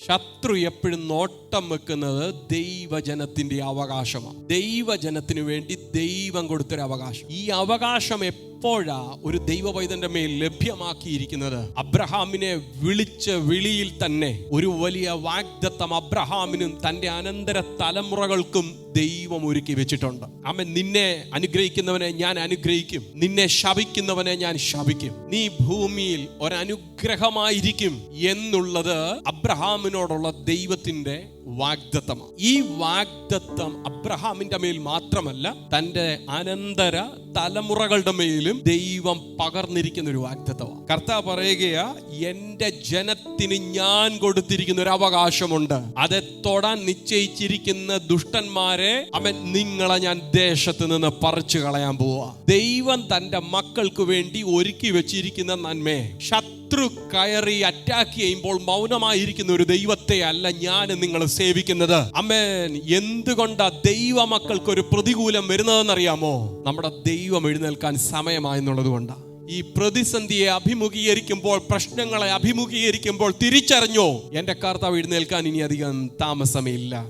ശത്രു എപ്പോഴും നോട്ടം വെക്കുന്നത് ദൈവജനത്തിന്റെ അവകാശമാണ്. ദൈവജനത്തിന് വേണ്ടി ദൈവം കൊടുത്തൊരു അവകാശം. ഈ അവകാശം എപ്പോഴാ ഒരു ദൈവപൈതന്റെ മേൽ ലഭ്യമാക്കിയിരിക്കുന്നത്? അബ്രഹാമിനെ വിളിച്ച വിളിയിൽ തന്നെ ഒരു വലിയ വാഗ്ദത്തം അബ്രഹാമിനും തന്റെ അനന്തര തലമുറകൾക്കും ദൈവം ഒരുക്കി വെച്ചിട്ടുണ്ട്. ആമേൻ. നിന്നെ അനുഗ്രഹിക്കുന്നവനെ ഞാൻ അനുഗ്രഹിക്കും, നിന്നെ ശപിക്കുന്നവനെ ഞാൻ ശപിക്കും, നീ ഭൂമിയിൽ ഒരനുഗ്രഹമായിരിക്കും എന്നുള്ളത് അബ്രഹാമിനോടുള്ള ദൈവത്തിന്റെ വാഗ്ദത്തമാണ്. ഈ വാഗ്ദത്തം അബ്രഹാമിന്റെ മേൽ മാത്രമല്ല, തന്റെ അനന്തര തലമുറകളുടെ മേലും ദൈവം പകർന്നിരിക്കുന്ന ഒരു വാഗ്ദത്തമാണ്. കർത്താവ് പറയുകയാ, എന്റെ ജനത്തിന് ഞാൻ കൊടുത്തിരിക്കുന്ന ഒരു അവകാശമുണ്ട്. അത് തൊടാൻ നിശ്ചയിച്ചിരിക്കുന്ന ദുഷ്ടന്മാരെ അവൻ നിങ്ങളെ ഞാൻ ദേശത്ത് നിന്ന് പറിച്ചു കളയാൻ പോവാ. ദൈവം തന്റെ മക്കൾക്ക് വേണ്ടി ഒരുക്കി വെച്ചിരിക്കുന്ന നന്മയെ ശത്രു കയറി അറ്റാക്ക് ചെയ്യുമ്പോൾ മൗനമായിരിക്കുന്ന ഒരു ദൈവത്തെ അല്ല ഞാൻ നിങ്ങൾ സേവിക്കുന്നത്. ആമേൻ. എന്തുകൊണ്ടാ ദൈവ മക്കൾക്ക് ഒരു പ്രതികൂലം വരുന്നതെന്നറിയാമോ? നമ്മുടെ ദൈവം എഴുന്നേൽക്കാൻ സമയമായെന്നുള്ളത് കൊണ്ടാ. ഈ പ്രതിസന്ധിയെ അഭിമുഖീകരിക്കുമ്പോൾ, പ്രശ്നങ്ങളെ അഭിമുഖീകരിക്കുമ്പോൾ തിരിച്ചറിഞ്ഞോ, എന്റെ കർത്താവ് എഴുന്നേൽക്കാൻ ഇനി അധികം താമസമില്ല.